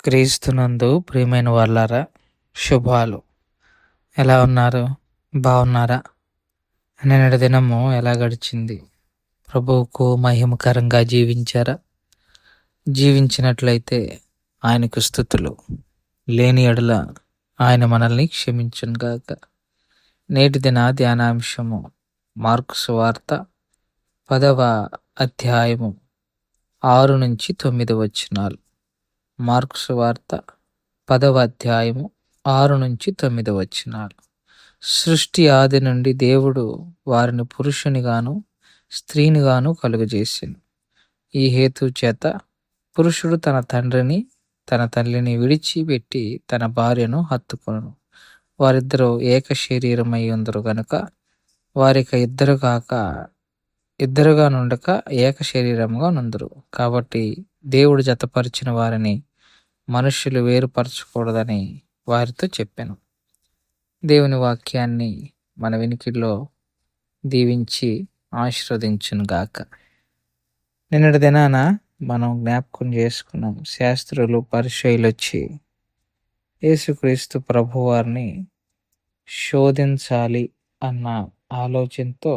క్రీస్తునందు ప్రియమైన వాళ్ళారా, శుభాలు. ఎలా ఉన్నారు? బాగున్నారా? నిన్నటి దినము ఎలా గడిచింది? ప్రభువుకు మహిమకరంగా జీవించారా? జీవించినట్లయితే ఆయనకు స్తుతులు. లేని ఎడల ఆయన మనల్ని క్షమించును గాక. నేటి దిన ధ్యానాంశము మార్కు సువార్త 10వ అధ్యాయము 6-9 వచనాలు. మార్కు సువార్త 10వ అధ్యాయము 6-9 వచనాలు. సృష్టి ఆది నుండి దేవుడు వారిని పురుషునిగాను స్త్రీనిగాను కలుగజేసెను. ఈ హేతు చేత పురుషుడు తన తండ్రిని తన తల్లిని విడిచిపెట్టి తన భార్యను హత్తుకొనును. వారిద్దరూ ఏక శరీరమై ఉందరు గనుక వారిక ఇద్దరుగా నుండక ఏక శరీరముగా నుందురు. కాబట్టి దేవుడు జతపరిచిన వారిని మనుష్యులు వేరుపరచకూడదని వారితో చెప్పాను. దేవుని వాక్యాన్ని మన వినికిడిలో దీవించి ఆశీర్వదించును గాక. నిన్నటి దినాన మనం జ్ఞాపకం చేసుకున్నాం, శాస్త్రులు పరిచయులు వచ్చి యేసుక్రీస్తు ప్రభువారిని శోధించాలి అన్న ఆలోచనతో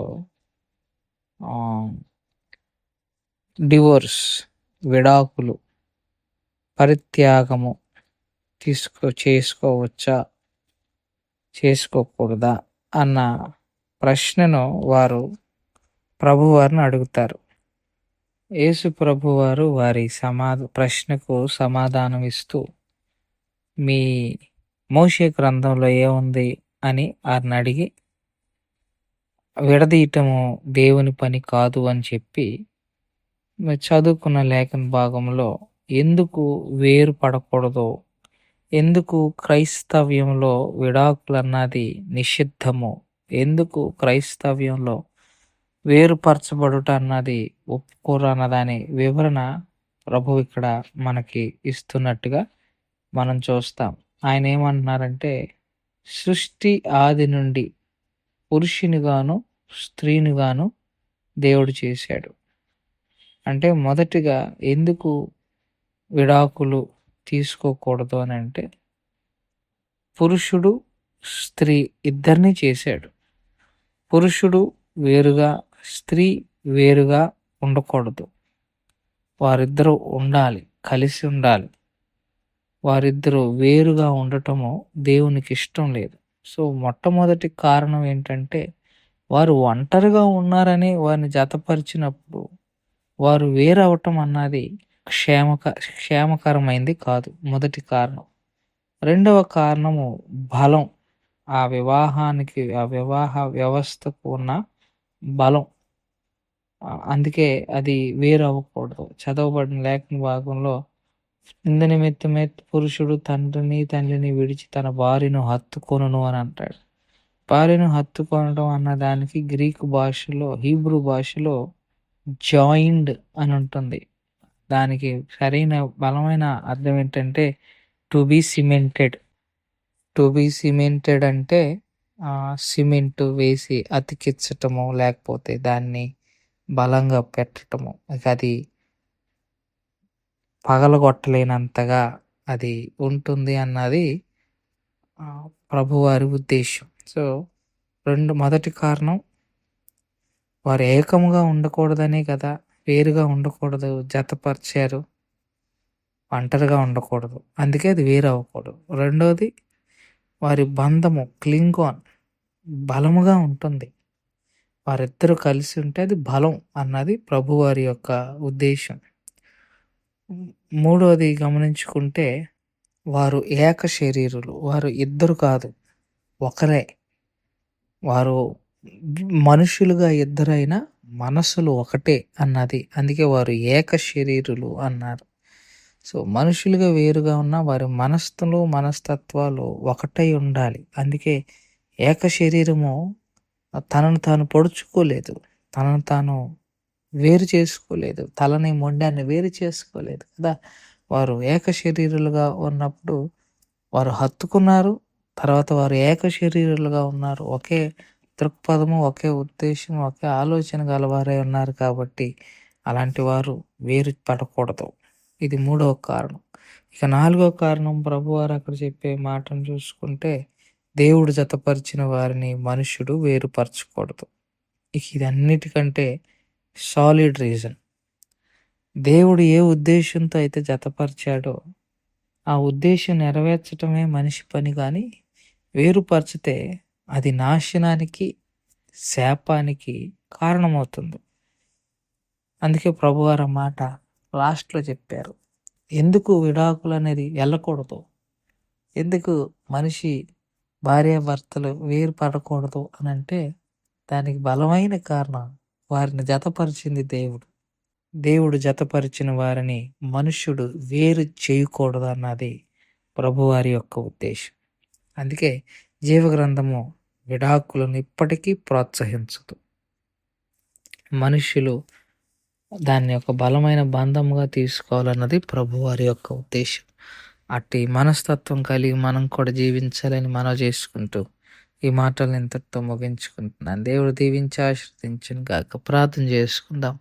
డివోర్స్, విడాకులు, పరిత్యాగము చేసుకోవచ్చా చేసుకోకూడదా అన్న ప్రశ్నను వారు ప్రభువారిని అడుగుతారు. యేసు ప్రభువారు వారి ప్రశ్నకు సమాధానం ఇస్తూ, మీ మోషే గ్రంథంలో ఏముంది అని వారిని అడిగి, విడదీయటము దేవుని పని కాదు అని చెప్పి చదువుకున్న లేఖన భాగంలో ఎందుకు వేరు పడకూడదో, ఎందుకు క్రైస్తవ్యంలో విడాకులు అన్నది నిషిద్ధము, ఎందుకు క్రైస్తవ్యంలో వేరుపరచబడుట అన్నది ఒప్పుకోరు అన్నదాని వివరణ ప్రభు ఇక్కడ మనకి ఇస్తున్నట్టుగా మనం చూస్తాం. ఆయన ఏమంటున్నారంటే, సృష్టి ఆది నుండి పురుషునిగాను స్త్రీనిగాను దేవుడు చేశాడు. అంటే మొదటిగా ఎందుకు విడాకులు తీసుకోకూడదు అని అంటే, పురుషుడు స్త్రీ ఇద్దరిని చేశాడు. పురుషుడు వేరుగా స్త్రీ వేరుగా ఉండకూడదు. వారిద్దరూ ఉండాలి, కలిసి ఉండాలి. వారిద్దరూ వేరుగా ఉండటము దేవునికి ఇష్టం లేదు. సో మొట్టమొదటి కారణం ఏంటంటే, వారు ఒంటరిగా ఉన్నారని వారిని జతపరిచినప్పుడు వారు వేరవటం అన్నది క్షేమకరమైంది కాదు. మొదటి కారణం. రెండవ కారణము బలం. ఆ వివాహ వ్యవస్థకు ఉన్న బలం. అందుకే అది వేరు అవ్వకూడదు. చదవబడిన లేఖన భాగంలో, ఇందు నిమిత్తమే పురుషుడు తల్లిని విడిచి తన భార్యను హత్తుకొనును అని అంటాడు. భార్యను హత్తుకొనడం అన్న దానికి గ్రీకు భాషలో, హీబ్రూ భాషలో జాయిండ్ అని ఉంటుంది. దానికి సరైన బలమైన అర్థం ఏంటంటే to be cemented. To be cemented అంటే సిమెంట్ వేసి అతికించటము, లేకపోతే దాన్ని బలంగా పెట్టటము. అది పగలగొట్టలేనంతగా అది ఉంటుంది అన్నది ప్రభువారి ఉద్దేశం. సో మొదటి కారణం, వారు ఏకముగా ఉండకూడదనే కదా, వేరుగా ఉండకూడదు, జతపరిచారు. ఒంటరిగా ఉండకూడదు, అందుకే అది వేరు అవ్వకూడదు. రెండోది, వారి బంధము క్లింగాన్ బలముగా ఉంటుంది. వారిద్దరూ కలిసి ఉంటే అది బలం అన్నది ప్రభువారి యొక్క ఉద్దేశం. మూడోది గమనించుకుంటే, వారు ఏక శరీరులు. వారు ఇద్దరు కాదు, ఒకరే. వారు మనుషులుగా ఇద్దరైనా మనసులు ఒకటే అన్నది. అందుకే వారు ఏక శరీరులు అన్నారు. సో మనుషులుగా వేరుగా ఉన్న వారి మనస్తత్వాలు ఒకటై ఉండాలి. అందుకే ఏక శరీరము తనను తాను పొడుచుకోలేదు, తనను తాను వేరు చేసుకోలేదు, తలని మొండాన్ని వేరు చేసుకోలేదు కదా. వారు ఏక శరీరులుగా ఉన్నప్పుడు వారు హత్తుకున్నారు. తర్వాత వారు ఏక శరీరులుగా ఉన్నారు. ఒకే దృక్పథము, ఒకే ఉద్దేశం, ఒకే ఆలోచన గలవారై ఉన్నారు. కాబట్టి అలాంటి వారు వేరు పడకూడదు. ఇది మూడవ కారణం. ఇక 4వ కారణం ప్రభువారు అక్కడ చెప్పే మాటను చూసుకుంటే, దేవుడు జతపరిచిన వారిని మనుష్యుడు వేరుపరచకూడదు. ఇక ఇదన్నిటికంటే సాలిడ్ రీజన్. దేవుడు ఏ ఉద్దేశంతో అయితే జతపరిచాడో, ఆ ఉద్దేశం నెరవేర్చటమే మనిషి పని గాని, వేరుపరిచితే అది నాశనానికి, శాపానికి కారణమవుతుంది. అందుకే ప్రభువారు ఆ మాట లాస్ట్‌లో చెప్పారు. ఎందుకు విడాకులనేది వెళ్ళకూడదు? ఎందుకు మనిషి భార్యాభర్తలు వేరు పడకూడదు అనంటే, దానికి బలమైన కారణం వారిని జతపరిచింది దేవుడు. దేవుడు జతపరిచిన వారిని మనుష్యుడు వేరు చేయకూడదన్నది ప్రభువారి యొక్క ఉద్దేశం. అందుకే జీవగ్రంథము విడాకులను ఇప్పటికీ ప్రోత్సహించదు. మనుష్యులు దాన్ని ఒక బలమైన బంధంగా తీసుకోవాలన్నది ప్రభువారి యొక్క ఉద్దేశం. అట్టి మనస్తత్వం కలిగి మనం కూడా జీవించాలని మనవి చేసుకుంటూ ఈ మాటలను ఇంతటితో ముగించుకుంటున్నాను. దేవుడు దీవించి ఆశీర్వదించును గాక. ప్రార్థన చేసుకుందాం.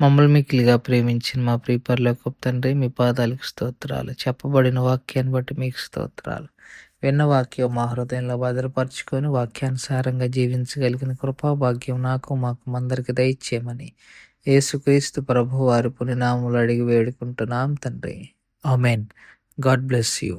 మమ్మల్ని మిక్కిలిగా ప్రేమించిన మా ప్రియ పరలోకపు తండ్రి, మీ పాదాలకు స్తోత్రాలు. చెప్పబడిన వాక్యాన్ని బట్టి మీకు స్తోత్రాలు. విన్న వాక్యం మా హృదయంలో భద్రపరుచుకొని వాక్యానుసారంగా జీవించగలిగిన కృపాభాగ్యం నాకు మాకు అందరికి దయచేయమని యేసుక్రీస్తు ప్రభు వారి పుణ్యనామములో అడిగి వేడుకుంటున్నాం తండ్రి. ఆమెన్. God bless you.